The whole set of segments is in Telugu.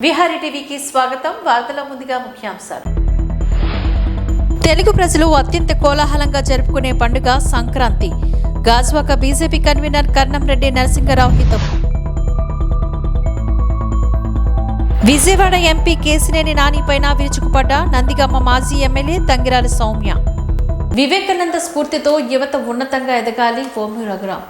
విహారీ టీవీకి స్వాగతం. వార్తల ముందుగా ముఖ్యాంశాలు. తెలుగు ప్రజలు అత్యంత కోలాహలంగా జరుపుకునే పండుగ సంక్రాంతి. గాజువాక బీజేపీ కన్వీనర్ కర్నంరెడ్డి నరసింగరావు హితం. విజయవాడ ఎంపీ కేసినేని నానిపైన విరుచుకుపడ్డ నందిగామ మాజీ ఎమ్మెల్యే తంగిరాల సౌమ్య. వివేకానంద స్ఫూర్తితో యువత ఉన్నతంగా ఎదగాలి. ఓమి రఘురాం.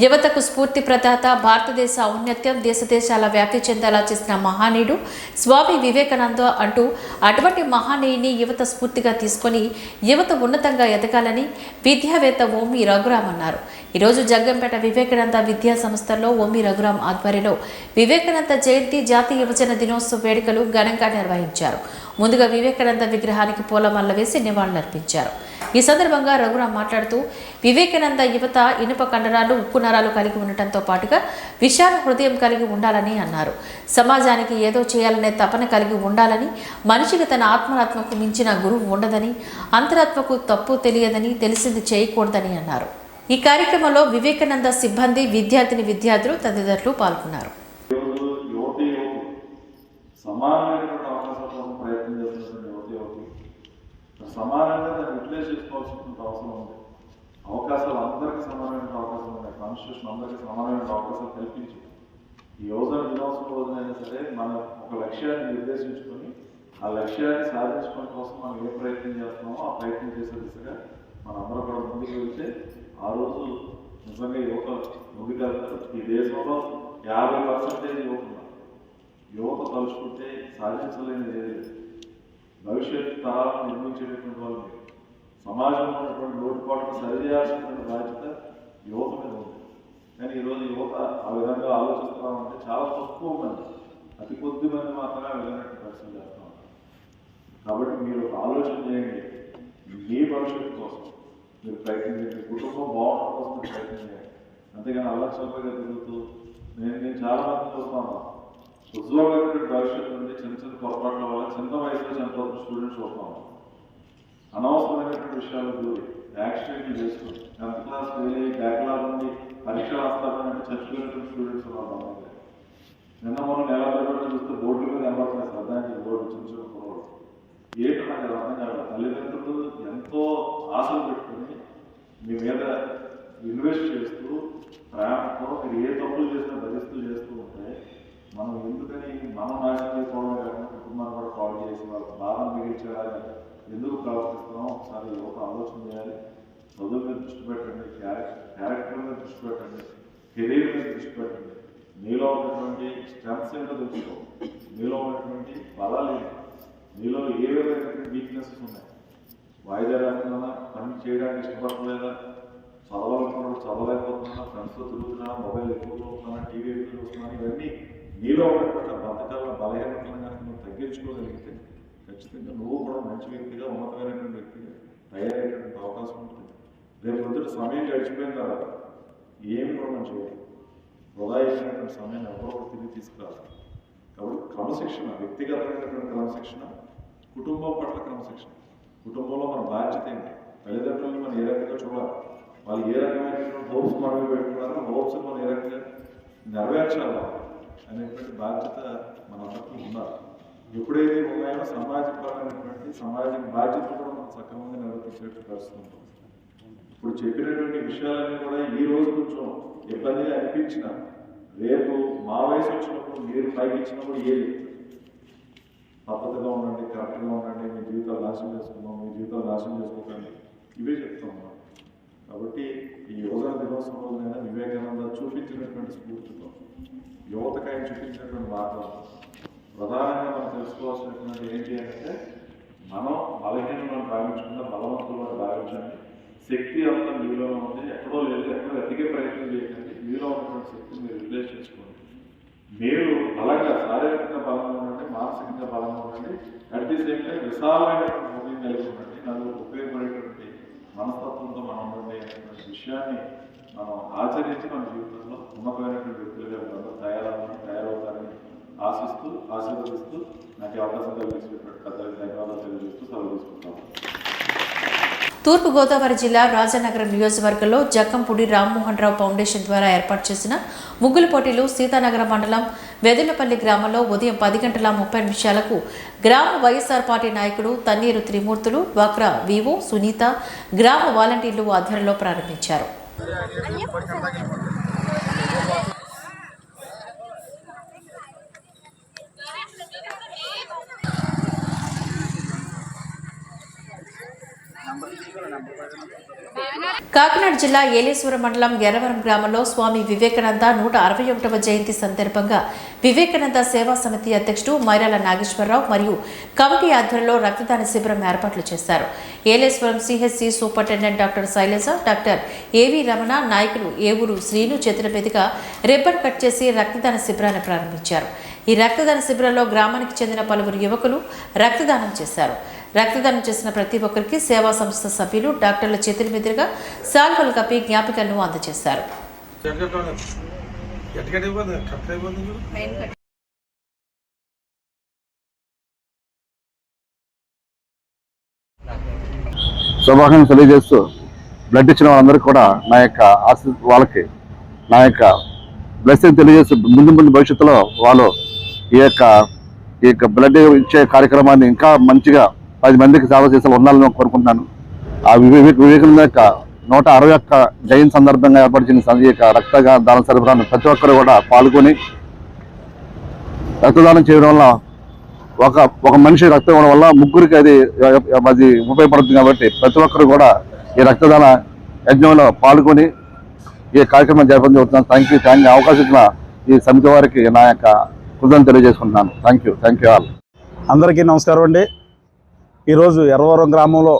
యువతకు స్ఫూర్తి ప్రదాత, భారతదేశ ఔన్నత్యం దేశాల వ్యాప్తి చెందేలా చేసిన మహానీయుడు స్వామి వివేకానంద అంటూ అటువంటి మహానీయుని యువత స్ఫూర్తిగా తీసుకొని యువత ఉన్నతంగా ఎదగాలని విద్యావేత్త ఓమి రఘురాం అన్నారు. ఈరోజు జగ్గంపేట వివేకానంద విద్యా సంస్థల్లో ఓమి రఘురాం ఆధ్వర్యంలో వివేకానంద జయంతి జాతీయ యువజన దినోత్సవ వేడుకలు ఘనంగా నిర్వహించారు. ముందుగా వివేకానంద విగ్రహానికి పూలమాల వేసి నివాళులర్పించారు. ఈ సందర్భంగా రఘురాం మాట్లాడుతూ వివేకానంద యువత ఇనుప కండరాలు, ఉక్కు నరాలు కలిగి ఉండటంతో పాటుగా విశాల హృదయం కలిగి ఉండాలని అన్నారు. సమాజానికి ఏదో చేయాలనే తపన కలిగి ఉండాలని, మనిషికి తన ఆత్మకు మించిన గురువు ఉండదని, అంతరాత్మకు తప్పు తెలియదని, తెలిసింది చేయకూడదని అన్నారు. ఈ కార్యక్రమంలో వివేకానంద సిబ్బంది, విద్యార్థులు తదితరులు పాల్గొన్నారు. సమానంగా దాన్ని యూటిలైజ్ చేసుకోవాల్సిన అవసరం ఉంది. అవకాశాలు అందరికీ సమానమైన అవకాశాలు ఉన్నాయి. కాన్స్టిట్యూషన్ అందరికీ సమానమైన అవకాశాలు కల్పించి ఈ యువజన దినోత్సవం రోజునైనా సరే మనం ఒక లక్ష్యాన్ని నిర్దేశించుకొని ఆ లక్ష్యాన్ని సాధించుకోవడం కోసం మనం ఏ ప్రయత్నం చేస్తున్నామో ఆ ప్రయత్నం చేసే దిశగా మనం అందరూ కూడా ముందుకు వెళ్తే ఆ రోజు నిజంగా యువత ముందుకెళ్తారు. ఈ దేశంలో 50% యువత ఉన్నారు. యువత తలుచుకుంటే సాధించలేనిది ఏది లేదు. భవిష్యత్ తరాలను నిర్మించేటటువంటి వాళ్ళు సమాజంలో ఉన్నటువంటి లోటుపాట్లు సరిచేయాల్సినటువంటి బాధ్యత యువత మీద ఉంది. కానీ ఈరోజు యువత ఆ విధంగా ఆలోచిస్తున్నామంటే చాలా తక్కువ మంది, అతి కొద్ది మంది మాత్రమే వెళ్ళినట్టు పరిస్థితి చేస్తూ ఉంటారు. కాబట్టి మీరు ఆలోచన చేయండి. మీ భవిష్యత్తు కోసం మీరు ప్రయత్నం చేయండి. కుటుంబం బాగుండడం కోసం మీరు ప్రయత్నం చేయండి. అంతేగాని అలక్షల్పగా తిరుగుతూ నేను చాలా మంది చూస్తాను. ఉజ్వలమైనటువంటి భవిష్యత్తు ఉంది. చిన్న పొరపాట్ల వల్ల చిన్న వయసులో చనిపోతున్న స్టూడెంట్స్ చూస్తాం. అనవసరమైనటువంటి విషయాలు దూరి యాక్సిడెంట్లు చేసుకుని 10th క్లాస్ వెళ్ళి బ్యాక్లాగ్ ఉంది, పరీక్ష రాస్తారంటే చచ్చిపోయినటువంటి స్టూడెంట్స్ ఉన్నారు. నిన్న మనం నెల రోజులు చూస్తే బోర్డుల మీద కనబడుతున్నాయి శ్రద్ధాంజలి బోర్డు చిన్న కుర్రోడు. ఏంటో నాకు అర్థం కాదు. తల్లిదండ్రులు ఎంతో ఆశలు పెట్టుకుని మీ మీద ఇన్వెస్ట్ చేస్తూ ప్రయాణంతో మీరు ఏ తప్పులు చేసినా భరిస్తూ చేస్తూ ఉంటే మనం ఎందుకని మనం నాశనం చేసుకోవడం కాకుండా కుటుంబాన్ని కూడా కాల్ చేసి వాళ్ళకి బాధను మిగిల్చేయాలి ఎందుకు ప్రవర్తిస్తున్నాం ఒకసారి యువత ఆలోచన చేయాలి. చదువు మీద దృష్టి పెట్టండి, క్యారెక్టర్ మీద దృష్టి పెట్టండి, కెరీర్ మీద దృష్టి పెట్టండి. మీలో ఉన్నటువంటి స్ట్రెంగ్స్ ఏంటో తెలుసుకోండి. మీలో ఉన్నటువంటి బలాలు ఏంటి, మీలో ఏ విధమైనటువంటి వీక్నెసెస్ ఉన్నాయి. వాయిదా రాకుండా పని చేయడానికి ఇష్టపడలేదా, చదవాలనుకున్నప్పుడు చదవలేకపోతున్నా, ఫ్రెండ్స్తో తిరుగుతున్నా, మొబైల్ ఎక్కువ చూస్తున్నా, టీవీ ఎక్కువ చూస్తున్నా, ఇవన్నీ నీలో ఉన్నటువంటి బతకాల బలహీనతలను కనుక నువ్వు తగ్గించుకోగలిగితే ఖచ్చితంగా నువ్వు కూడా మంచి వ్యక్తిగా, ఉన్నతమైనటువంటి వ్యక్తిగా తయారయ్యేటువంటి అవకాశం ఉంటుంది. రేపు పొద్దుట సమయం గడిచిపోయిన తర్వాత ఏమి కూడా మనం చేయాలి. వృధా చేసినటువంటి సమయాన్ని ఎవరో తిరిగి తీసుకురావాలి. కాబట్టి క్రమశిక్షణ, వ్యక్తిగతమైనటువంటి క్రమశిక్షణ, కుటుంబం పట్ల క్రమశిక్షణ. కుటుంబంలో మన బాధ్యత ఏంటి, తల్లిదండ్రులను మనం ఏ రకంగా చూడాలి, వాళ్ళు ఏ రకమైనటువంటి హోప్స్ మనమే పెట్టుకున్నారో హోప్స్ మనం ఏ రకంగా నెరవేర్చాలి అనేటువంటి బాధ్యత మనందరికీ ఉండాలి. ఎప్పుడైతే ఉన్నాయో సమాజపరమైనటువంటి సమాజం బాధ్యత కూడా మనం సక్రమంగా నిర్వర్తించేట్టు పరిస్థితి ఉంటుంది. ఇప్పుడు చెప్పినటువంటి విషయాలన్నీ కూడా ఈ రోజు కొంచెం ఇబ్బందిగా అనిపించిన రేపు మా వయసు వచ్చినప్పుడు మీరు పైకి ఇచ్చినప్పుడు ఏది పద్ధతిగా ఉండండి, కరెక్ట్గా ఉండండి, మీ జీవితాలు నాశనం చేసుకున్నాం, మీ జీవితాలు నాశనం చేసుకోకండి, ఇవే చెప్తున్నాం. కాబట్టి ఈ యువజన దినోత్సవం రోజునైనా వివేకానంద చూపించినటువంటి స్ఫూర్తితో యువతకు ఆయన చూపించినటువంటి మార్గం ప్రధానంగా మనం తెలుసుకోవాల్సినటువంటి ఏంటి అంటే మనం బలహీనలను భావించకుండా బలవంతులను భావించండి. శక్తి అంతా మీలో ఉంది, ఎక్కడో లేదు, ఎక్కడో ఎదిగే ప్రయత్నం చేయకండి. మీలో ఉన్నటువంటి శక్తిని మీరు రిలీజ్ చేసుకోండి. మీరు బలంగా, శారీరకంగా బలంగా ఉండండి, మానసికంగా బలంగా ఉండండి. అట్ ది సేమ్ టైం విశాలమైనటువంటి హృదయం కలిగి ఉండండి. నలుగురు ఉపయోగపడేటువంటి మనస్తత్వంతో మనం ఉండండి అనేటువంటి విషయాన్ని మనం ఆచరించి మన జీవితంలో ఉన్నతమైనటువంటి వ్యక్తులుగా అందరూ తయారవుతారని ఆశీర్వదిస్తూ నాకు అవకాశం కలిగించినటువంటి పెద్దలకు ధన్యవాదాలు తెలియజేస్తూ సెలవు తీసుకుంటాను. తూర్పుగోదావరి జిల్లా రాజానగరం నియోజకవర్గంలో జక్కంపూడి రామ్మోహన్ రావు ఫౌండేషన్ ద్వారా ఏర్పాటు చేసిన ముగ్గుల పోటీలు సీతానగరం మండలం వెదులపల్లి గ్రామంలో ఉదయం 10:30 గ్రామ వైఎస్ఆర్ పార్టీ నాయకుడు తన్నీరు త్రిమూర్తులు, డ్వాక్రా వివో సునీత, గ్రామ వాలంటీర్లు ఆధ్వర్యంలో ప్రారంభించారు. కాకినాడ జిల్లా ఏలేశ్వరం మండలం ఎర్రవరం గ్రామంలో స్వామి వివేకానంద 161వ జయంతి సందర్భంగా వివేకానంద సేవా సమితి అధ్యక్షుడు మైరాల నాగేశ్వరరావు మరియు కమిటీ ఆధ్వర్యంలో రక్తదాన శిబిరం ఏర్పాట్లు చేశారు. Yeleswaram CHC superintendent doctor Shailaja, doctor A V Ramana, నాయకులు ఏవూరు శ్రీను చేతుల మీదుగా రిబ్బన్ కట్ చేసి రక్తదాన శిబిరాన్ని ప్రారంభించారు. ఈ రక్తదాన శిబిరంలో గ్రామానికి చెందిన పలువురు యువకులు రక్తదానం చేశారు. రక్తదానం చేసిన ప్రతి ఒక్కరికి సేవా సంస్థ సభ్యులు డాక్టర్ల చేతుల మీదుగా శాల్వలు కప్పి జ్ఞాపికలను అందజేశారు. శుభాకాంక్షలు తెలియజేస్తూ బ్లడ్ ఇచ్చిన వాళ్ళందరికీ కూడా నా యొక్క వాళ్ళకి నా యొక్క బ్లెస్సింగ్ తెలియజేస్తూ ముందు భవిష్యత్తులో వాళ్ళు ఈ యొక్క బ్లడ్ ఇచ్చే కార్యక్రమాన్ని ఇంకా మంచిగా 10 మందికి సేవ చేసే ఉండాలని కోరుకుంటున్నాను. ఆ వివేకానంద యొక్క 161 జయంతి సందర్భంగా ఏర్పరిచిన ఈ యొక్క రక్తదాన సరఫరాను ప్రతి ఒక్కరు కూడా పాల్గొని రక్తదానం చేయడం వల్ల ఒక మనిషి రక్తం ఇవ్వడం వల్ల ముగ్గురికి అది ఉపయోగపడుతుంది. కాబట్టి ప్రతి ఒక్కరు కూడా ఈ రక్తదాన యజ్ఞంలో పాల్గొని ఈ కార్యక్రమం జరపడం జరుగుతున్నాను. Thank you. అవకాశం ఇచ్చిన ఈ సమితి వారికి నా యొక్క కృతజ్ఞతలు తెలియజేసుకుంటున్నాను. Thank you all. అందరికీ నమస్కారం అండి. ఈరోజు ఎర్రవరం గ్రామంలో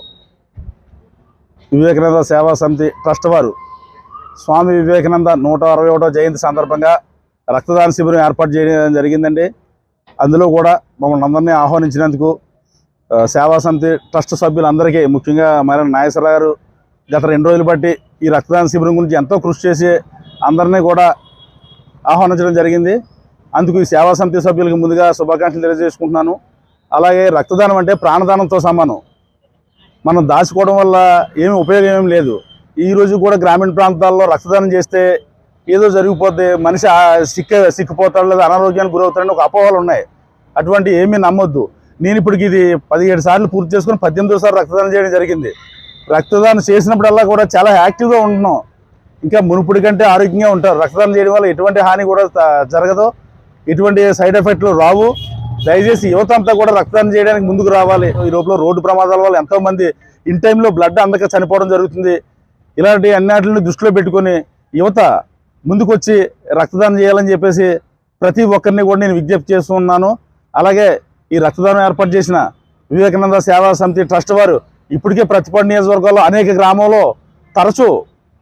వివేకానంద సేవా సమితి ట్రస్ట్ వారు స్వామి వివేకానంద 161వ జయంతి సందర్భంగా రక్తదాన శిబిరం ఏర్పాటు చేయడం జరిగిందండి. అందులో కూడా మమ్మల్ని అందరినీ ఆహ్వానించినందుకు సేవా సమితి ట్రస్ట్ సభ్యులందరికీ, ముఖ్యంగా మైరాల నాగేశ్వరరావు గారు గత 2 రోజులు బట్టి ఈ రక్తదాన శిబిరం గురించి ఎంతో కృషి చేసి అందరినీ కూడా ఆహ్వానించడం జరిగింది. అందుకు ఈ సేవా సమితి సభ్యులకు ముందుగా శుభాకాంక్షలు తెలియజేసుకుంటున్నాను. అలాగే రక్తదానం అంటే ప్రాణదానంతో సమానం. మనం దాచుకోవడం వల్ల ఏమి ఉపయోగం లేదు. ఈరోజు కూడా గ్రామీణ ప్రాంతాల్లో రక్తదానం చేస్తే ఏదో జరిగిపోతే మనిషి సిక్కిపోతాడు లేదా అనారోగ్యానికి గురవుతాడని ఒక అపోహలు ఉన్నాయి. అటువంటి ఏమీ నమ్మొద్దు. నేను ఇప్పటికి ఇది 17 సార్లు పూర్తి చేసుకుని 18వ సారి రక్తదానం చేయడం జరిగింది. రక్తదానం చేసినప్పుడల్లా కూడా చాలా యాక్టివ్గా ఉంటున్నాం. ఇంకా మునుపటి కంటే ఆరోగ్యంగా ఉంటారు. రక్తదానం చేయడం వల్ల ఎటువంటి హాని కూడా జరగదు, ఎటువంటి సైడ్ ఎఫెక్ట్లు రావు. దయచేసి యువత అంతా కూడా రక్తదానం చేయడానికి ముందుకు రావాలి. ఈ లోపల రోడ్డు ప్రమాదాల వల్ల ఎంతోమంది ఇన్ టైంలో బ్లడ్ అందక చనిపోవడం జరుగుతుంది. ఇలాంటి అన్నిటిని దృష్టిలో పెట్టుకొని యువత ముందుకొచ్చి రక్తదానం చేయాలని చెప్పేసి ప్రతి ఒక్కరిని కూడా నేను విజ్ఞప్తి చేస్తున్నాను. అలాగే ఈ రక్తదానం ఏర్పాటు చేసిన వివేకానంద సేవా సమితి ట్రస్ట్ వారు ఇప్పటికే ప్రతిపాడు నియోజకవర్గాల్లో అనేక గ్రామాల్లో తరచూ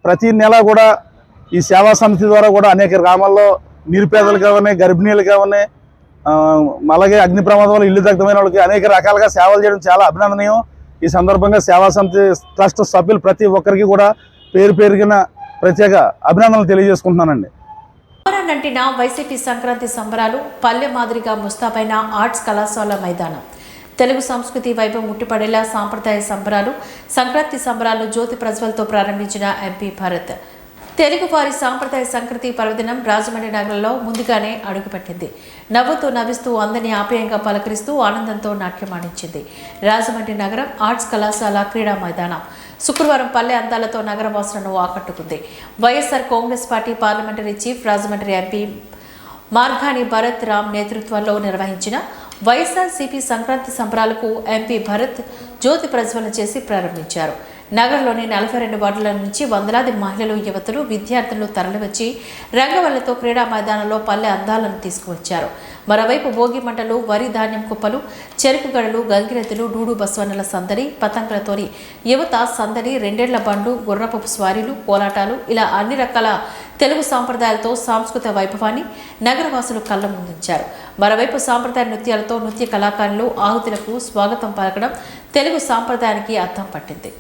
ప్రతి నెల కూడా ఈ సేవా సమితి ద్వారా కూడా అనేక గ్రామాల్లో నిరుపేదలు కావని, గర్భిణీలు కావని, అలాగే అగ్ని ప్రమాదం వల్ల ఇల్లు దగ్ధమైన వాళ్ళకి అనేక రకాలుగా సేవలు చేయడం చాలా అభినందనీయం. ఈ సందర్భంగా సేవా సమితి ట్రస్ట్ సభ్యులు ప్రతి ఒక్కరికి కూడా పేరున ప్రత్యేక అభినందనలు తెలియజేసుకుంటున్నానండి. నంటిన వైసీపీ సంక్రాంతి సంబరాలు పల్లె మాదిరిగా ముస్తాబైన ఆర్ట్స్ కళాశాల మైదానం. తెలుగు సంస్కృతి వైభవం ముట్టిపడేలా సాంప్రదాయ సంబరాలు సంక్రాంతి సంబరాలను జ్యోతి ప్రజ్వల్తో ప్రారంభించిన ఎంపీ భరత్. తెలుగు వారి సాంప్రదాయ సంస్కృతి పర్వదినం రాజమండ్రి నగరంలో ముందుగానే అడుగుపెట్టింది. నవ్వుతూ నవ్విస్తూ అందరినీ ఆప్యాయంగా పలకరిస్తూ ఆనందంతో నాట్యమాడించింది. రాజమండ్రి నగరం ఆర్ట్స్ కళాశాల క్రీడా మైదానం శుక్రవారం పల్లె అందాలతో నగరవాసులను ఆకట్టుకుంది. YSR Congress party parliamentary chief Rajahmundry MP Margani Bharat Ram నేతృత్వంలో నిర్వహించిన వైఎస్ఆర్సీపీ సంక్రాంతి సంబరాలకు ఎంపీ భరత్ జ్యోతి ప్రజ్వలన చేసి ప్రారంభించారు. నగరంలోని 42 వార్డుల నుంచి వందలాది మహిళలు, యువతులు, విద్యార్థులు తరలివచ్చి రంగవల్లితో క్రీడా మైదానంలో పల్లె అందాలను తీసుకువచ్చారు. మరోవైపు భోగి మంటలు, వరి ధాన్యం కుప్పలు, చెరుకు గడలు, గంగిరెద్దులు, డూడు బస్వన్నల సందడి, పతంగులతోని యువత సందడి, 2 ఏళ్ల బండ్లు, గుర్రపు స్వారీలు, కోలాటాలు ఇలా అన్ని రకాల తెలుగు సాంప్రదాయాలతో సాంస్కృతిక వైభవాన్ని నగరవాసులు కళ్ళ ముందుంచారు. మరోవైపు సాంప్రదాయ నృత్యాలతో నృత్య కళాకారులు ఆహుతులకు స్వాగతం పలకడం తెలుగు సాంప్రదాయానికి అర్థం పట్టింది.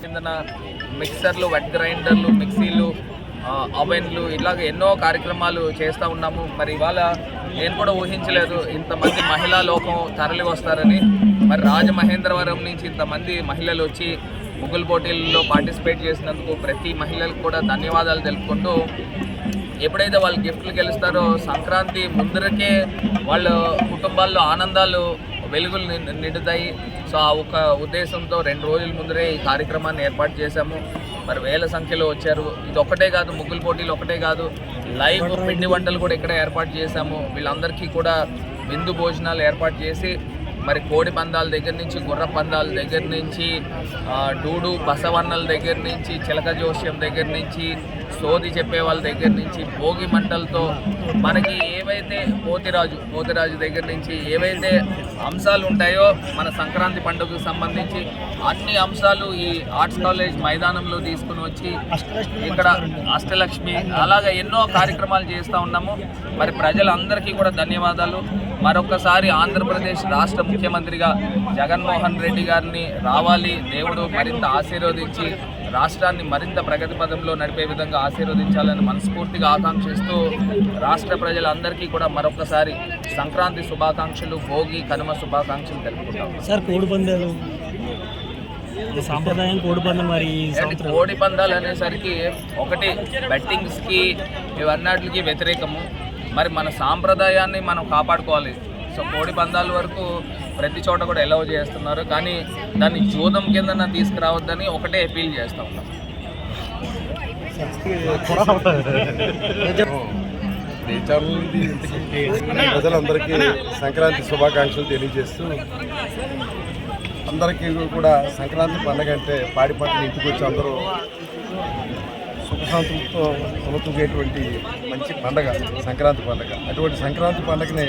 కిందన మిక్సర్లు, వెట్ గ్రైండర్లు, మిక్సీలు, అవెన్లు ఇలాగ ఎన్నో కార్యక్రమాలు చేస్తూ ఉన్నాము. మరి ఇవాళ నేను కూడా ఊహించలేదు ఇంతమంది మహిళా లోకం తరలి వస్తారని. మరి రాజమహేంద్రవరం నుంచి ఇంతమంది మహిళలు వచ్చి ముగ్గులు పోటీల్లో పార్టిసిపేట్ చేసినందుకు ప్రతి మహిళలకు కూడా ధన్యవాదాలు తెలుపుకుంటూ, ఎప్పుడైతే వాళ్ళు గిఫ్ట్లు గెలుస్తారో సంక్రాంతి ముందరకే వాళ్ళ కుటుంబాల్లో ఆనందాలు వెలుగులు నిండుతాయి. సో ఆ ఒక ఉద్దేశంతో 2 రోజుల ముందరే ఈ కార్యక్రమాన్ని ఏర్పాటు చేశాము. మరి వేల సంఖ్యలో వచ్చారు. ఇది ఒకటే కాదు, ముగ్గుల పోటీలు ఒకటే కాదు, లైవ్ పిండి వంటలు కూడా ఇక్కడ ఏర్పాటు చేశాము. వీళ్ళందరికీ కూడా విందు భోజనాలు ఏర్పాటు చేసి మరి కోడి పందాల దగ్గర నుంచి, గుర్ర పందాల దగ్గర నుంచి, డూడు బసవన్నల దగ్గర నుంచి, చిలక జోస్యం దగ్గర నుంచి, సోది చెప్పే వాళ్ళ దగ్గర నుంచి, భోగి మంటలతో మనకి ఏవైతే పోతిరాజు దగ్గర నుంచి ఏవైతే అంశాలు ఉంటాయో మన సంక్రాంతి పండుగకు సంబంధించి అన్ని అంశాలు ఈ ఆర్ట్స్ కాలేజ్ మైదానంలో తీసుకుని వచ్చి ఇక్కడ అష్టలక్ష్మి అలాగా ఎన్నో కార్యక్రమాలు చేస్తూ ఉన్నాము. మరి ప్రజలందరికీ కూడా ధన్యవాదాలు. మరొకసారి ఆంధ్రప్రదేశ్ రాష్ట్ర ముఖ్యమంత్రిగా జగన్మోహన్ రెడ్డి గారిని రావాలి, దేవుడు మరింత ఆశీర్వదించి రాష్ట్రాన్ని మరింత ప్రగతి పదంలో నడిపే విధంగా ఆశీర్వదించాలని మనస్ఫూర్తిగా ఆకాంక్షిస్తూ రాష్ట్ర ప్రజలందరికీ కూడా మరొకసారి సంక్రాంతి శుభాకాంక్షలు, భోగి కనుమ శుభాకాంక్షలు తెలుపుకుంటాం. సార్ కోడి పందాలు సాంప్రదాయం కోడి పందాలు అనేసరికి ఒకటి బెట్టింగ్స్కి ఇవన్నిటికి వ్యతిరేకము. మరి మన సాంప్రదాయాన్ని మనం కాపాడుకోవాలి. సో కోడి పందాల వరకు ప్రతి చోట కూడా ఎలవ్ చేస్తున్నారు, కానీ దాన్ని జూదం కింద తీసుకురావద్దని ఒకటే అపీల్ చేస్తూ ఉన్నాం. ప్రజలందరికీ సంక్రాంతి శుభాకాంక్షలు తెలియజేస్తూ, అందరికీ కూడా సంక్రాంతి పండుగ అంటే పాడి పంటలు ఇంటికి వచ్చి అందరూ సుఖశాంతులతో కొనతూగేటువంటి మంచి పండగ సంక్రాంతి పండుగ. అటువంటి సంక్రాంతి పండుగని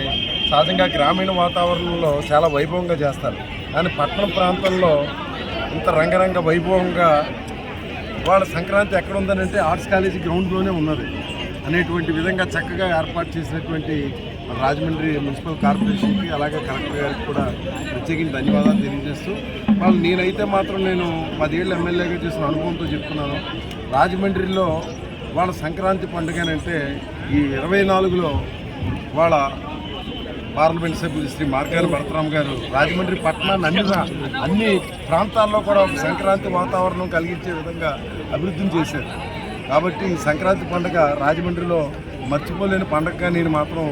సహజంగా గ్రామీణ వాతావరణంలో చాలా వైభవంగా చేస్తారు, కానీ పట్టణ ప్రాంతంలో ఇంత రంగరంగ వైభవంగా వాళ్ళ సంక్రాంతి ఎక్కడ ఉందనంటే ఆర్ట్స్ కాలేజీ గ్రౌండ్లోనే ఉన్నది అనేటువంటి విధంగా చక్కగా ఏర్పాటు చేసినటువంటి రాజమండ్రి మున్సిపల్ కార్పొరేషన్కి అలాగే కలెక్టర్ గారికి కూడా ప్రత్యేకించి ధన్యవాదాలు తెలియజేస్తూ, వాళ్ళు నేనైతే మాత్రం నేను 10 ఏళ్ళు ఎమ్మెల్యేగా చేసిన అనుభవంతో చెప్తున్నాను, రాజమండ్రిలో వాళ్ళ సంక్రాంతి పండుగనంటే ఈ 24లో వాళ్ళ పార్లమెంట్ సభ్యులు శ్రీ మార్గాని భరతరామ్ గారు రాజమండ్రి పట్టణాన్ని అన్ని ప్రాంతాల్లో కూడా ఒక సంక్రాంతి వాతావరణం కలిగించే విధంగా అభివృద్ధిని చేశారు. కాబట్టి ఈ సంక్రాంతి పండుగ రాజమండ్రిలో మర్చిపోలేని పండుగగా నేను మాత్రం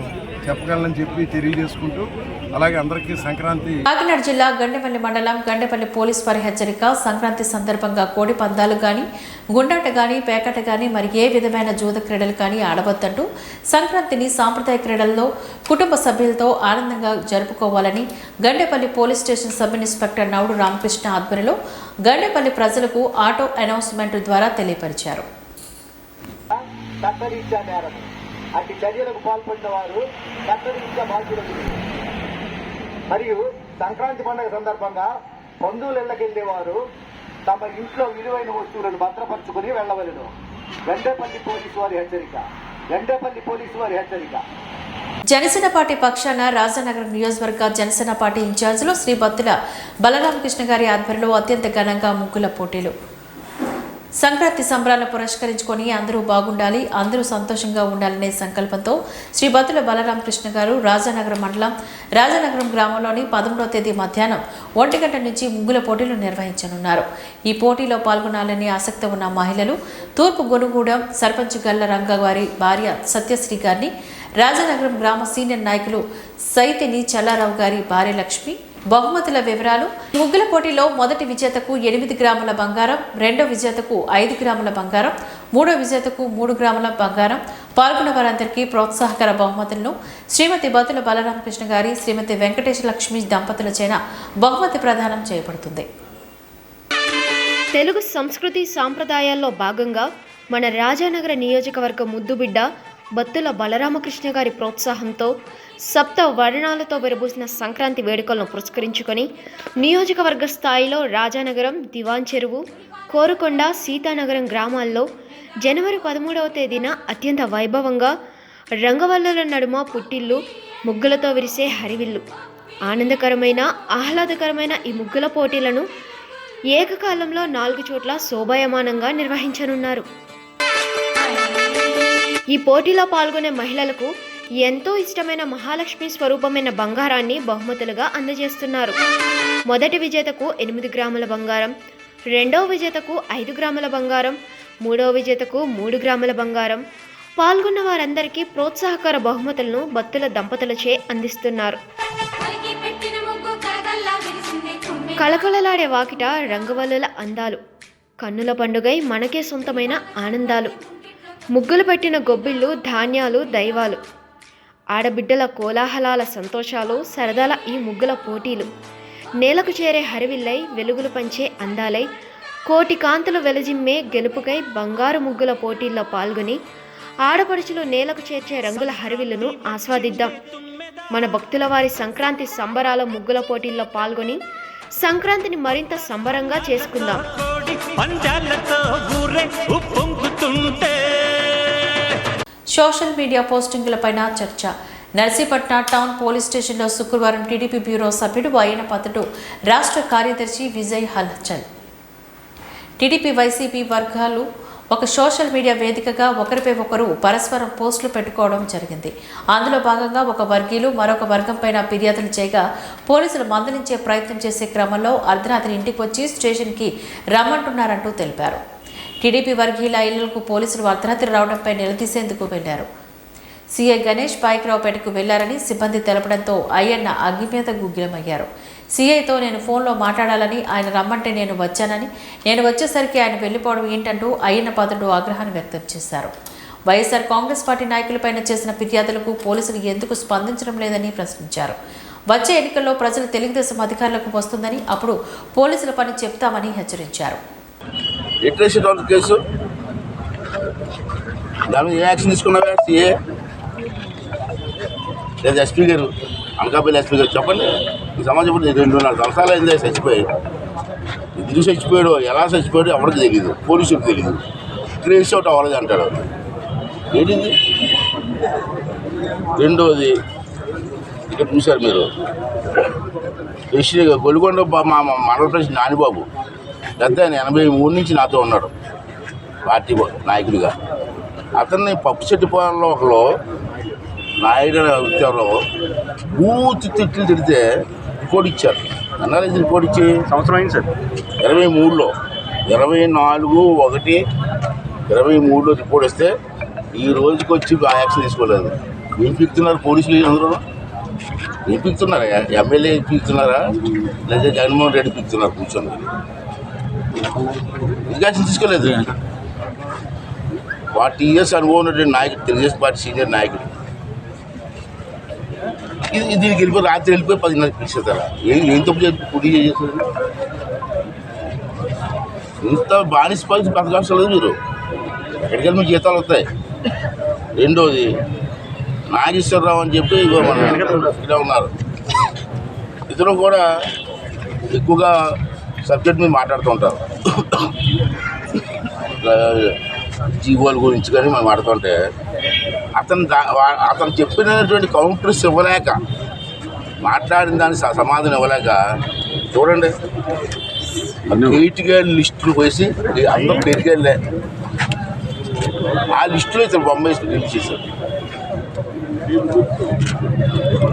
చెప్పగలనని చెప్పి తెలియజేసుకుంటూ, అలాగే అందరికీ సంక్రాంతి. కాకినాడ జిల్లా గండేపల్లి మండలం గండేపల్లి పోలీస్ వారి హెచ్చరిక, సంక్రాంతి సందర్భంగా కోడి పందాలు కానీ, గుండాట కానీ, పేకాట కానీ మరి ఏ విధమైన జూద క్రీడలు కానీ ఆడవద్దంటూ సంక్రాంతిని సాంప్రదాయ క్రీడల్లో కుటుంబ సభ్యులతో ఆనందంగా జరుపుకోవాలని Gandepalli police station sub inspector Naidu Ramakrishna ఆధ్వర్యంలో గండేపల్లి ప్రజలకు ఆటో అనౌన్స్మెంట్ ద్వారా తెలియపరిచారు. అట్టి చర్యలకు పాల్పడిన వారు కట్టడిగా బాధ్యులు. మరియు సంక్రాంతి పండుగ సందర్భంగా బంధువులకెళ్లేవారు తమ ఇంట్లో విలువైన వస్తువులను భద్రపరుచుకుని వెళ్లవలెను. గండేపల్లి పోలీసు వారి హెచ్చరిక. గండేపల్లి పోలీసు వారి హెచ్చరిక. జనసేన పార్టీ పక్షాన రాజానగరం నియోజకవర్గ జనసేన పార్టీ ఇన్ఛార్జిలో శ్రీ బత్తుల బలరామకృష్ణ గారి ఆధ్వర్యంలో అత్యంత ఘనంగా ముగ్గుల పోటీలు. సంక్రాంతి సంబరాలను పురస్కరించుకొని అందరూ బాగుండాలి, అందరూ సంతోషంగా ఉండాలనే సంకల్పంతో శ్రీ బత్తుల బలరామకృష్ణ గారు రాజానగరం మండలం రాజానగరం గ్రామంలోని 13వ తేదీ మధ్యాహ్నం 1 గంట నుంచి ముగ్గుల పోటీలు నిర్వహించనున్నారు. ఈ పోటీలో పాల్గొనాలని ఆసక్తి ఉన్న మహిళలు తూర్పు గొనుగూడెం సర్పంచ్ గల్ల రంగ వారి భార్య సత్యశ్రీ గారిని, రాజానగరం గ్రామ సీనియర్ నాయకులు సైతిని చల్లారావు గారి భార్య లక్ష్మి. బహుమతుల వివరాలు: ముగ్గుల పోటీలో మొదటి విజేతకు 8 గ్రాముల బంగారం, రెండో విజేతకు 5 గ్రాముల బంగారం, మూడో విజేతకు 3 గ్రాముల బంగారం. పాల్గొన్న వారందరికీ ప్రోత్సాహకర బహుమతులను శ్రీమతి బత్తుల బలరామకృష్ణ గారి, శ్రీమతి వెంకటేశ లక్ష్మి దంపతుల చేత బహుమతి ప్రదానం చేయబడుతుంది. తెలుగు సంస్కృతి సాంప్రదాయాల్లో భాగంగా మన రాజానగర నియోజకవర్గ ముద్దుబిడ్డ బత్తుల బలరామకృష్ణ గారి ప్రోత్సాహంతో సప్త వర్ణాలతో విరబూసిన సంక్రాంతి వేడుకలను పురస్కరించుకొని నియోజకవర్గ స్థాయిలో రాజానగరం, దివాన్ చెరువు, కోరుకొండ, సీతానగరం గ్రామాల్లో జనవరి 13వ తేదీన అత్యంత వైభవంగా రంగవల్లుల నడుమ పుట్టిల్లు, ముగ్గులతో విరిసే హరివిల్లు, ఆనందకరమైన ఆహ్లాదకరమైన ఈ ముగ్గుల పోటీలను ఏకకాలంలో 4 చోట్ల శోభాయమానంగా నిర్వహించనున్నారు. ఈ పోటీలో పాల్గొనే మహిళలకు ఎంతో ఇష్టమైన మహాలక్ష్మి స్వరూపమైన బంగారాన్ని బహుమతులుగా అందజేస్తున్నారు. మొదటి విజేతకు 8 గ్రాముల బంగారం, రెండవ విజేతకు 5 గ్రాముల బంగారం, మూడవ విజేతకు 3 గ్రాముల బంగారం. పాల్గొన్న వారందరికీ ప్రోత్సాహకర బహుమతులను భక్తుల దంపతులచే అందిస్తున్నారు. కళకళలాడే వాకిట రంగవల్లుల అందాలు, కన్నుల పండుగై మనకే సొంతమైన ఆనందాలు. ముగ్గులు పెట్టిన గొబ్బిళ్ళు, ధాన్యాలు, దైవాలు, ఆడబిడ్డల కోలాహలాల సంతోషాలు, సరదాల ఈ ముగ్గుల పోటీలు. నేలకు చేరే హరివిల్లై వెలుగులు పంచే అందాలై, కోటి కాంతులు వెలజిమ్మే గెలుపుకై బంగారు ముగ్గుల పోటీల్లో పాల్గొని ఆడపడుచులు నేలకు చేర్చే రంగుల హరివిల్లును ఆస్వాదిద్దాం. మన భక్తుల వారి సంక్రాంతి సంబరాల ముగ్గుల పోటీల్లో పాల్గొని సంక్రాంతిని మరింత సంబరంగా చేసుకుందాం. సోషల్ మీడియా పోస్టింగులపైన చర్చ. నర్సీపట్నం టౌన్ పోలీస్ స్టేషన్లో శుక్రవారం టీడీపీ బ్యూరో సభ్యుడు అయ్యన్నపాత్రుడు రాష్ట్ర కార్యదర్శి విజయ్ హల్చల్ టీడీపీ వైసీపీ వర్గాలు ఒక సోషల్ మీడియా వేదికగా ఒకరిపై ఒకరు పరస్పరం పోస్టులు పెట్టుకోవడం జరిగింది. అందులో భాగంగా ఒక వర్గీయులు మరొక వర్గం పైన ఫిర్యాదులు చేయగా పోలీసులు మందలించే ప్రయత్నం చేసే క్రమంలో అర్ధరాత్రి ఇంటికి వచ్చి స్టేషన్కి రమ్మంటున్నారంటూ తెలిపారు. టీడీపీ వర్గీయుల ఇళ్లకు పోలీసులు అర్ధరాత్రి రావడంపై నిలదీసేందుకు వెళ్లారు. సీఐ గణేష్ పాయకరావుపేటకు వెళ్లారని సిబ్బంది తెలపడంతో అయ్యన్న అగ్ని మీద గుగ్గిలమయ్యారు. సీఐతో నేను ఫోన్లో మాట్లాడాలని, ఆయన రమ్మంటే నేను వచ్చానని, నేను వచ్చేసరికి ఆయన వెళ్లిపోవడం ఏంటంటూ అయ్యన్నపాత్రుడు ఆగ్రహాన్ని వ్యక్తం చేశారు. వైఎస్ఆర్ కాంగ్రెస్ పార్టీ నాయకులపైన చేసిన ఫిర్యాదులకు పోలీసులు ఎందుకు స్పందించడం లేదని ప్రశ్నించారు. వచ్చే ఎన్నికల్లో ప్రజలు తెలుగుదేశం అధికారులకు వస్తుందని, అప్పుడు పోలీసుల పని చెప్తామని హెచ్చరించారు. ఎస్పీ గారు, అనకాపల్లి ఎస్పీ గారు చెప్పండి. ఈ సమాజం 2-4 సంవత్సరాలు అయింది చచ్చిపోయి. ఎందుకు చచ్చిపోయాడు, ఎలా చచ్చిపోయాడు ఎవరికి తెలియదు, పోలీసులకు తెలియదు. ట్రేస్ అవుట్ అవ్వలేదు అంటాడు. ఏంటిది? రెండోది ఇక్కడ చూశారు మీరు, గొల్లికొండ మా మండల ప్రెసిడెంట్ నానిబాబు పెద్ద ఆయన 83 నుంచి నాతో ఉన్నాడు పార్టీ నాయకుడిగా. అతన్ని పప్పుచెట్టిపాలెంలో ఒకరు నాయుడు వ్యక్తిలో బూత్ తిట్లు తిడితే రిపోర్ట్ ఇచ్చారు. అన్నారు ఇది రిపోర్ట్ ఇచ్చి సంవత్సరం అయింది సార్. 23లో 24/1/23లో రిపోర్ట్ వస్తే ఈ రోజుకి వచ్చి యాక్షన్ తీసుకోలేదు. ఏం పీకుతున్నారు పోలీసులు? అందరూ ఏం పీకుతున్నారా? ఎమ్మెల్యే పీకుతున్నారా లేదా జగన్మోహన్ రెడ్డి పీకుతున్నారు కూర్చొని? ఇది యాక్షన్ తీసుకోలేదు. 40 years అనుభవం ఉన్నటువంటి నాయకుడు, తెలుగుదేశం పార్టీ సీనియర్ నాయకుడు. దీనికి వెళ్ళిపోయి రాత్రి వెళ్ళిపోయి 10:30 పిలిచేస్తారా? ఏం తప్పు పుట్టి చేస్తారు? ఇంత బానిస పరిస్థితి బతకాల్సలేదు మీరు. ఎక్కడికి వెళ్ళి మీకు జీతాలు వస్తాయి. రెండోది నాగేశ్వరరావు అని చెప్పి ఇలా ఉన్నారు. ఇతను కూడా ఎక్కువగా సబ్జెక్ట్ మీద మాట్లాడుతూ ఉంటారు. జీవోల గురించి కానీ మనం మాట్లాడుతుంటే అతను చెప్పినటువంటి కౌంటర్స్ ఇవ్వలేక, మాట్లాడిన దానికి సమాధానం ఇవ్వలేక చూడండి, ఎయిట్గా లిస్టులు వేసి అందరూ పెరిగేళ్ళే ఆ లిస్టులో ఇతను బొమ్మ వేసి రిలీజ్ చేశారు.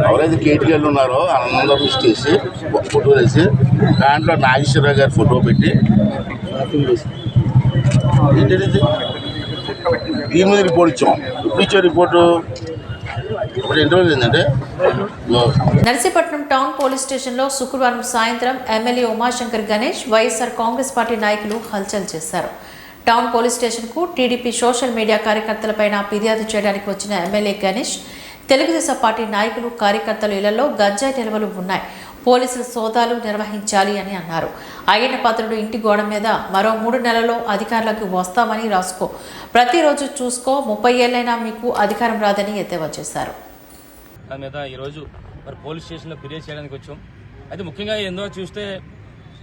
ఎవరైతే కేటీఆర్లు ఉన్నారో అందరూ లిస్ట్ వేసి ఫోటో వేసి దాంట్లో నాగేశ్వరరావు గారి ఫోటో పెట్టి ఏంటంటే దీని మీద రిపోర్ట్ ఇచ్చాం. ఇప్పుడు ఇచ్చే రిపోర్టు ఇప్పుడు ఇంటర్వ్యూ ఏంటంటే నర్సీపట్నం టౌన్ పోలీస్ స్టేషన్లో శుక్రవారం సాయంత్రం ఎమ్మెల్యే ఉమాశంకర్ గణేష్ వైఎస్ఆర్ కాంగ్రెస్ పార్టీ నాయకులు హల్చల్ చేశారు. టౌన్ పోలీస్ స్టేషన్కు టీడీపీ సోషల్ మీడియా కార్యకర్తలపైన ఫిర్యాదు చేయడానికి వచ్చిన ఎమ్మెల్యే గణేష్, తెలుగుదేశం పార్టీ నాయకులు కార్యకర్తల ఇళ్లలో గంజాయి నిల్వలు ఉన్నాయి, పోలీసులు సోదాలు నిర్వహించాలి అని అన్నారు. అయ్యన్నపాత్రుడు ఇంటి గోడ మీద మరో 3 నెలల్లో అధికారులకు వస్తామని రాసుకో, ప్రతిరోజు చూసుకో, 30 ఏళ్ళైనా మీకు అధికారం రాదని ఎద్దేవా చేశారు. దాని మీద ఈరోజు మరి పోలీస్ స్టేషన్లో ఫిర్యాదు చేయడానికి వచ్చాం. అయితే ముఖ్యంగా ఏందో చూస్తే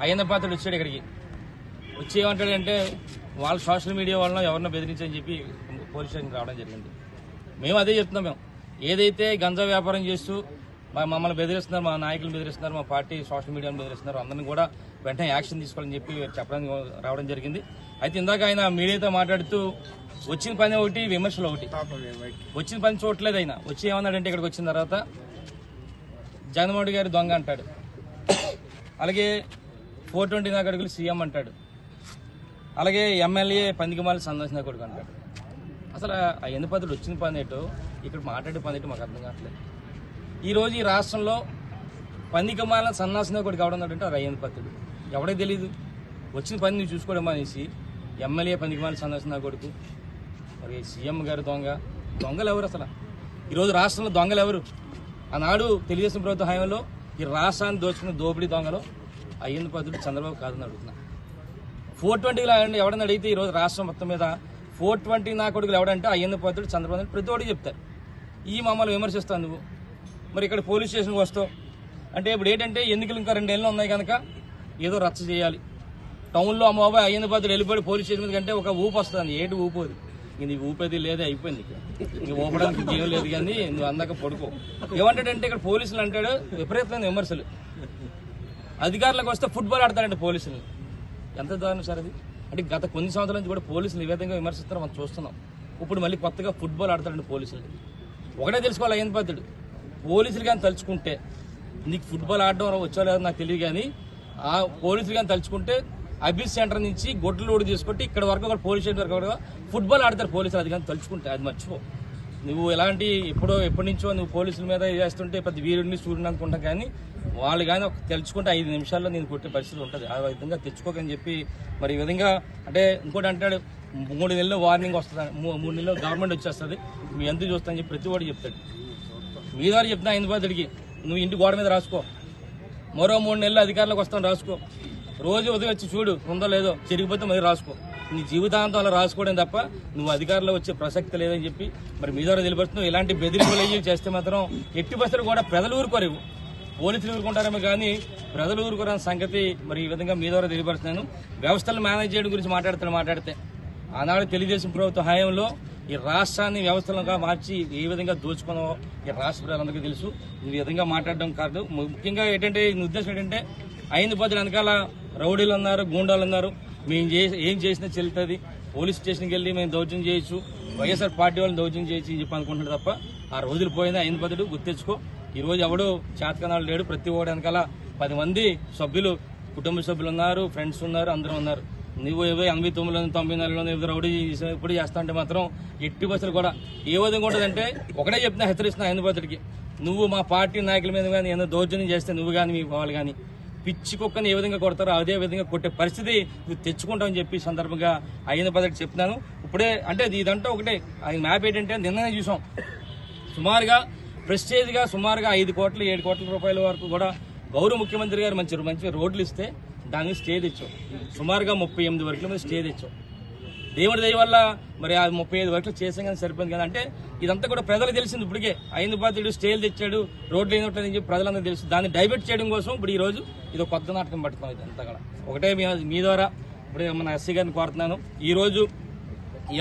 అయ్యన్నపాత్రుడు వచ్చాడు. ఇక్కడికి వచ్చి ఏమంటాడంటే వాళ్ళు సోషల్ మీడియా వాళ్ళని ఎవరినో బెదిరించని చెప్పి పోలీస్ స్టేషన్కి రావడం జరిగింది. మేము అదే చెప్తున్నాం. మేము ఏదైతే గంజా వ్యాపారం చేస్తూ మమ్మల్ని బెదిరిస్తున్నారు, మా నాయకులు బెదిరిస్తున్నారు, మా పార్టీ సోషల్ మీడియాను బెదిరిస్తున్నారు, అందరినీ కూడా వెంటనే యాక్షన్ తీసుకోవాలని చెప్పి చెప్పడానికి రావడం జరిగింది. అయితే ఇందాక ఆయన మీడియాతో మాట్లాడుతూ వచ్చిన పని ఒకటి, విమర్శలు ఒకటి. వచ్చిన పని చూడలేదు ఆయన. వచ్చి ఏమన్నాడంటే ఇక్కడికి వచ్చిన తర్వాత జగన్మోహన్ రెడ్డి గారు దొంగ అంటాడు, అలాగే 429 అడుగులు సీఎం అంటాడు, అలాగే ఎమ్మెల్యే పందికమాలి సందర్శన కొడుకు అంటాడు. అసలు ఆ ఎన్నిపతుడు వచ్చిన పని ఏంటో ఇక్కడ మాట్లాడే పని ఏంటో మాకు అర్థం కావట్లేదు. ఈరోజు ఈ రాష్ట్రంలో పందికమాల సన్నాసిన కొడుకు ఎవడన్నాడంటే అది ఎన్నిపతుడు. ఎవడే తెలీదు, వచ్చిన పని నువ్వు చూసుకోవడం అనేసి ఎమ్మెల్యే పందికమాల సందర్శన కొడుకు. మరి సీఎం గారు దొంగలు ఎవరు అసలు? ఈరోజు రాష్ట్రంలో దొంగలు ఎవరు? ఆనాడు తెలుగుదేశం ప్రభుత్వ హయాంలో ఈ రాష్ట్రాన్ని దోచుకున్న దోపిడీ దొంగలు అయ్యింది పద్ధతి చంద్రబాబు కాదని అడుగుతున్నా. 420 ఎవడని అడిగితే ఈరోజు రాష్ట్రం మొత్తం మీద 420 నా కొడుకులు ఎవడంటే అయ్యింది పద్ధతి చంద్రబాబు ప్రతి ఒక్కటి చెప్తారు. ఈ మమ్మల్ని విమర్శిస్తావు నువ్వు. మరి ఇక్కడ పోలీస్ స్టేషన్కి వస్తావు అంటే ఇప్పుడు ఏంటంటే ఎన్నికలు ఇంకా 2 ఏళ్ళు ఉన్నాయి కనుక ఏదో రచ్చ చేయాలి. టౌన్లో అమ్మాబాయ్ అయ్యింది పద్ధతి వెళ్ళిపోయి పోలీస్ స్టేషన్ మీద కంటే ఒక ఊపు వస్తుంది. ఏంటి ఊపోది? నీకు ఊపేది లేదే, అయిపోయింది. నీకు ఊపడానికి జీవం లేదు కానీ నువ్వు అందాక పడుకో. ఏమంటాడంటే ఇక్కడ పోలీసులు అంటాడు విపరీతమైన విమర్శలు. అధికారులకు వస్తే ఫుట్బాల్ ఆడతాడంటే పోలీసులు. ఎంత దారుణం సార్ అది? అంటే గత కొన్ని సంవత్సరాల నుంచి కూడా పోలీసులు ఏ విధంగా విమర్శిస్తారో మనం చూస్తున్నాం. ఇప్పుడు మళ్ళీ కొత్తగా ఫుట్బాల్ ఆడతాడంటే పోలీసులు. ఒకటే తెలుసుకోవాలి అయ్యింది పద్ధతుడు, పోలీసులు కానీ తలుచుకుంటే నీకు ఫుట్బాల్ ఆడడం వచ్చో లేదో నాకు తెలియదు కానీ ఆ పోలీసులు కానీ తలుచుకుంటే అబీస్ సెంటర్ నుంచి గొడ్లు లోడ్ చేసుకుంటే ఇక్కడ వరకు ఒక పోలీస్ స్టేషన్ వరకు కూడా ఫుట్బాల్ ఆడతారు పోలీసులు. అది కానీ తలుచుకుంటే అది మర్చిపో. నువ్వు ఎలాంటి ఎప్పటి నుంచో నువ్వు పోలీసుల మీద చేస్తుంటే పెద్ద వీరుడిని సూర్యుని అనుకుంటాం కానీ వాళ్ళు కానీ ఒక తెలుసుకుంటే 5 నిమిషాల్లో నేను కొట్టే పరిస్థితి ఉంటుంది. ఆ విధంగా తెచ్చుకోకని చెప్పి మరి ఈ విధంగా అంటే ఇంకోటి అంటాడు 3 నెలల్లో వార్నింగ్ వస్తుంది, 3 నెలల్లో గవర్నమెంట్ వచ్చేస్తుంది, మీ ఎందుకు చూస్తా అని చెప్పి ప్రతి వాడు చెప్తాడు. మీ ద్వారా చెప్తున్నా అయింది బాధడికి నువ్వు ఇంటి గోడ మీద రాసుకో, మరో 3 నెలలు అధికారులకు వస్తాను రాసుకో, రోజు ఉదయం వచ్చి చూడు ఉందో లేదో, చెరిగిపోతే మరి రాసుకో. నీ జీవితాంతం అలా రాసుకోవడం తప్ప నువ్వు అధికారంలో వచ్చే ప్రసక్తి లేదని చెప్పి మరి మీ ద్వారా తెలియపరుస్తున్నావు. ఇలాంటి బెదిరింపులు అయ్యి చేస్తే మాత్రం ఎట్టి బస్సులు కూడా ప్రజలు ఊరుకోరు, పోలీసులు ఊరుకుంటారేమో కానీ ప్రజలు ఊరుకోరని సంగతి మరి ఈ విధంగా మీ ద్వారా తెలియపరుస్తున్నాను. వ్యవస్థలు మేనేజ్ చేయడం గురించి మాట్లాడితే ఆనాడు తెలుగుదేశం ప్రభుత్వ హయాంలో ఈ రాష్ట్రాన్ని వ్యవస్థలుగా మార్చి ఏ విధంగా దోచుకున్నావో ఈ రాష్ట్ర ప్రజలందరికీ తెలుసు. ఈ విధంగా మాట్లాడడం కాదు. ముఖ్యంగా ఏంటంటే ఈ ఉద్దేశం ఏంటంటే అయింది పద్ధతి వెనకాల రౌడీలు ఉన్నారు, గూండాలు ఉన్నారు, మేము ఏం చేసినా చెల్లుతుంది, పోలీస్ స్టేషన్కి వెళ్ళి మేము దౌర్జన్యం చేయొచ్చు, వైఎస్ఆర్ పార్టీ వాళ్ళని దౌర్జన్యం చేయొచ్చు అని చెప్పి అనుకుంటున్నాడు తప్ప ఆ రోజులు పోయిందా అయింది పద్ధతి గుర్తించుకో. ఈ రోజు ఎవడు చేతకనాలు లేడు, ప్రతి ఓడి వెనకాల 10 మంది సభ్యులు, కుటుంబ సభ్యులు ఉన్నారు, ఫ్రెండ్స్ ఉన్నారు, అందరూ ఉన్నారు. నువ్వు 89లో 94లో రౌడీ ఇప్పుడు చేస్తా అంటే మాత్రం ఎట్టి బస్సులు కూడా ఏ విధంగా ఉంటుందంటే ఒకటే చెప్తున్నా, హెచ్చరిస్తున్నా అయింది పద్ధతికి నువ్వు మా పార్టీ నాయకుల మీద కానీ ఏదో దౌర్జన్యం చేస్తే నువ్వు కానీ మీ వాళ్ళు కానీ పిచ్చి కుక్కని ఏ విధంగా కొడతారో అదే విధంగా కొట్టే పరిస్థితి నువ్వు తెచ్చుకుంటావని చెప్పి సందర్భంగా అయ్యింది పద్ధతి చెప్తున్నాను. ఇప్పుడే అంటే ఇదంతా ఒకటే ఆయన మ్యాప్ ఏంటంటే నిన్ననే చూసాం, సుమారుగా ప్రెస్టేజ్గా సుమారుగా 5 కోట్ల 7 కోట్ల రూపాయల వరకు కూడా గౌరవ ముఖ్యమంత్రి గారు మంచి రోడ్లు ఇస్తే దాన్ని స్టే తెచ్చాం. సుమారుగా 38 వర్కుల మీద స్టే తెచ్చాం. దేవుడి దయ వల్ల మరి ఆ 35 వర్కులు చేసాం కానీ సరిపోయింది కదా. అంటే ఇదంతా కూడా ప్రజలకు తెలిసింది. ఇప్పటికే అయింది బాధ్యుడు స్టేలు తెచ్చాడు, రోడ్లు ఏమిటని చెప్పి ప్రజలందరూ తెలుసు. దాన్ని డైవర్ట్ చేయడం కోసం ఇప్పుడు ఈ రోజు ఇది కొత్త నాటకం పట్టుకున్నాం. ఇదంతా కూడా ఒకటే మీ ద్వారా ఇప్పుడు మన ఎస్సీ గారిని కోరుతున్నాను. ఈ రోజు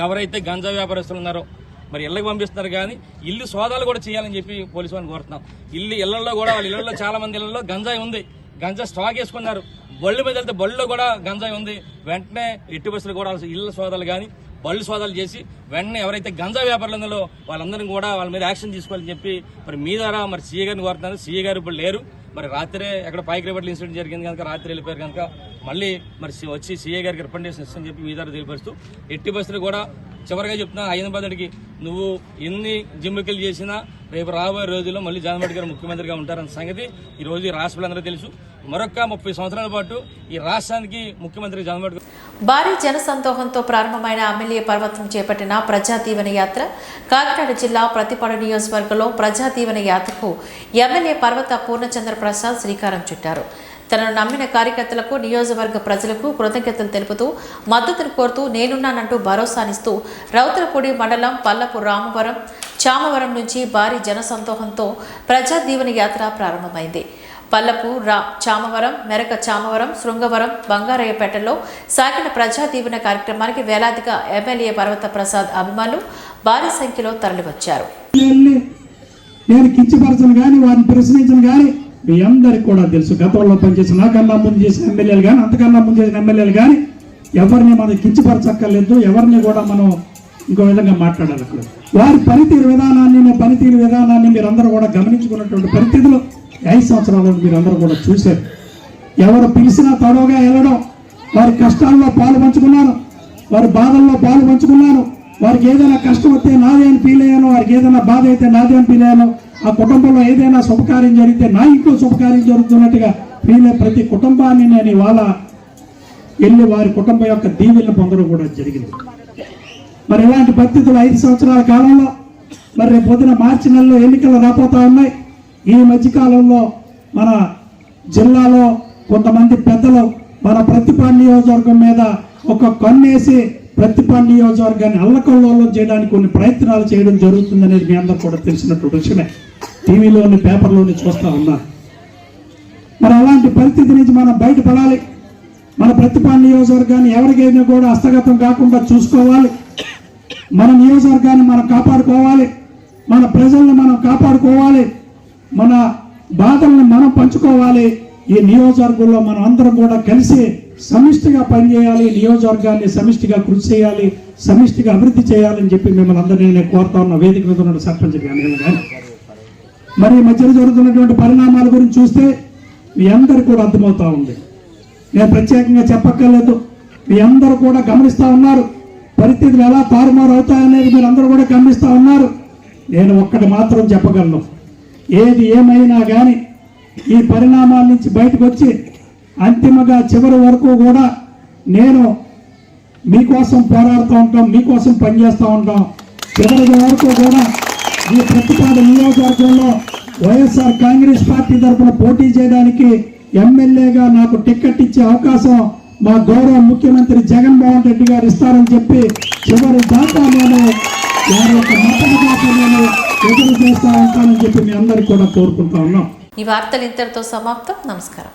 ఎవరైతే గంజా వ్యాపారస్తులు ఉన్నారో మరి ఇళ్ళకి పంపిస్తున్నారు కానీ ఇల్లు సోదాలు కూడా చేయాలని చెప్పి పోలీసు వారిని కోరుతున్నాం. ఇళ్లలో కూడా వాళ్ళ ఇళ్లలో చాలా మంది ఇళ్లలో గంజాయి ఉంది, గంజా స్టాక్ వేసుకున్నారు, బళ్ళు మీద వెళ్తే బళ్ళలో కూడా గంజాయి ఉంది. వెంటనే ఎట్టి బస్సులు కూడా ఇళ్ల సోదాలు కానీ బళ్ళు సోదాలు చేసి వెంటనే ఎవరైతే గంజా వ్యాపారులు ఉన్నారో వాళ్ళందరినీ కూడా వాళ్ళ మీద యాక్షన్ తీసుకోవాలని చెప్పి మరి మీ ద్వారా మరి సీఏ గారిని కోరుతున్నారు. సీఏ గారు ఇప్పుడు లేరు, మరి రాత్రే ఎక్కడ పైకిరేపట్ల ఇన్సిడెంట్ జరిగింది కనుక రాత్రి వెళ్ళిపోయారు కనుక మళ్ళీ మరి వచ్చి సీఏ గారికి రికమెండేషన్ ఇస్తామని చెప్పి మీ ద్వారా తెలియపరుస్తూ ఎట్టి బస్సులు కూడా చివరిగా చెప్తున్నా అయ్యన్న బాధడికి నువ్వు ఎన్ని జిమ్మికలు చేసినా రేపు రాబోయే రోజుల్లో మళ్ళీ జగన్మోహన్ గారు ముఖ్యమంత్రిగా ఉంటారన్న సంగతి ఈ రోజు ఈ రాష్ట్ర ప్రజలందరూ తెలుసు. మరొక 30 సంవత్సరాల పాటు ఈ రాష్ట్రానికి ముఖ్యమంత్రి జగన్మోహన్. భారీ జనసందోహంతో ప్రారంభమైన ఎమ్మెల్యే పర్వతం చేపట్టిన ప్రజా దీవెన యాత్ర కాకినాడ జిల్లా ప్రతిపాడు నియోజకవర్గంలో ప్రజా దీవెన యాత్రకు ఎమ్మెల్యే పర్వత పూర్ణచంద్ర ప్రసాద్ శ్రీకారం చుట్టారు. తనను నమ్మిన కార్యకర్తలకు నియోజకవర్గ ప్రజలకు కృతజ్ఞతలు తెలుపుతూ మద్దతును కోరుతూ నేనున్నానంటూ భరోసానిస్తూ రౌతులపూడి మండలం పల్లపు రామవరం చామవరం నుంచి భారీ జనసందోహంతో ప్రజా దీవెన యాత్ర ప్రారంభమైంది. పల్లపు చామవరం, మెరక చామవరం, శృంగవరం, బంగారయ్యపేటలో సాగిన ప్రజా దీవెన కార్యక్రమానికి వేలాదిగా ఎమ్మెల్యే పర్వత ప్రసాద్ అభిమానులు భారీ సంఖ్యలో తరలివచ్చారు. నేను కించపరచను కానీ వారిని ప్రశ్నించను కానీ మీ అందరికి కూడా తెలుసు. గతంలో పనిచేసిన నాకన్నా ముందు చేసిన ఎమ్మెల్యేలు కానీ అంతకన్నా ముందు చేసిన ఎమ్మెల్యేలు కానీ ఎవరిని మనం కించపరచక్కర్లేదు, ఎవరిని కూడా మనం ఇంకో విధంగా మాట్లాడక్కర్లేదు. వారి పనితీరు విధానాన్ని మీరందరూ కూడా గమనించుకున్నటువంటి పరిస్థితులు 5 సంవత్సరాలు మీరందరూ కూడా చూశారు. ఎవరు పిలిచినా తడవగా వెళ్ళడం, వారి కష్టాల్లో పాలు పంచుకున్నారు, వారి బాధల్లో పాలు పంచుకున్నాను. వారికి ఏదైనా కష్టం వస్తే నాదే అని ఫీల్ అయ్యాను, వారికి ఏదైనా బాధ అయితే నాదే అని ఫీల్ అయ్యాను. ఆ కుటుంబంలో ఏదైనా శుభకార్యం జరిగితే నా ఇంట్లో శుభకార్యం జరుగుతున్నట్టుగా ఫీల్ అయ్యే ప్రతి కుటుంబాన్ని నేను ఇవాళ వెళ్ళి వారి కుటుంబం యొక్క దీవెలను పొందడం కూడా జరిగింది. మరి ఇలాంటి పరిస్థితులు 5 సంవత్సరాల కాలంలో మరి రేపు పొద్దున మార్చి నెలలో ఎన్నికలు రాబోతా ఉన్నాయి. ఈ మధ్యకాలంలో మన జిల్లాలో కొంతమంది పెద్దలు మన ప్రతిపాడు నియోజకవర్గం మీద ఒక కన్నేసి ప్రతిపాడు నియోజకవర్గాన్ని అల్లకల్లోలం చేయడానికి కొన్ని ప్రయత్నాలు చేయడం జరుగుతుందనేది మీ అందరూ కూడా తెలిసినటువంటి విషయమే. టీవీలోని పేపర్లోని చూస్తూ ఉన్నారు. మరి అలాంటి పరిస్థితి నుంచి మనం బయటపడాలి. మన ప్రతిపాడు నియోజకవర్గాన్ని ఎవరికైనా కూడా హస్తగతం కాకుండా చూసుకోవాలి. మన నియోజకవర్గాన్ని మనం కాపాడుకోవాలి. మన ప్రజల్ని మనం కాపాడుకోవాలి. మన బాధల్ని మనం పంచుకోవాలి. ఈ నియోజకవర్గంలో మనం అందరం కూడా కలిసి సమిష్టిగా పనిచేయాలి. నియోజకవర్గాన్ని సమిష్టిగా కృషి చేయాలి, సమిష్టిగా అభివృద్ధి చేయాలని చెప్పి మిమ్మల్ని అందరినీ నేను కోరుతా ఉన్న వేదిక మీద ఉన్న సర్పంచ్ కానీ. మరి ఈ మధ్యలో జరుగుతున్నటువంటి పరిణామాల గురించి చూస్తే మీ అందరు కూడా అర్థమవుతా ఉంది. నేను ప్రత్యేకంగా చెప్పక్కర్లేదు. మీ అందరూ కూడా గమనిస్తూ ఉన్నారు. పరిస్థితులు ఎలా తారుమారు అవుతాయనేది మీరు అందరూ కూడా గమనిస్తూ ఉన్నారు. నేను ఒక్కటి మాత్రం చెప్పగలను, ఏది ఏమైనా కానీ ఈ పరిణామాల నుంచి బయటకు వచ్చి అంతిమంగా చివరి వరకు కూడా నేను మీకోసం పోరాడుతూ ఉంటాం, మీకోసం పనిచేస్తూ ఉంటాం. చివరి వరకు కూడా ఈ ప్రతిపాడు నియోజకవర్గంలో వైఎస్ఆర్ కాంగ్రెస్ పార్టీ తరఫున పోటీ చేయడానికి ఎమ్మెల్యేగా నాకు టికెట్ ఇచ్చే అవకాశం మా గౌరవ ముఖ్యమంత్రి జగన్మోహన్ రెడ్డి గారు ఇస్తారని చెప్పి చివరి దాకా నేను వారి యొక్క మద్దతు దాకా నేను ఎదురు చేస్తూ ఉంటానని చెప్పి మీ అందరికీ కూడా కోరుకుంటా ఉన్నాం. ఈ వార్తలు ఇంతటితో సమాప్తం. నమస్కారం.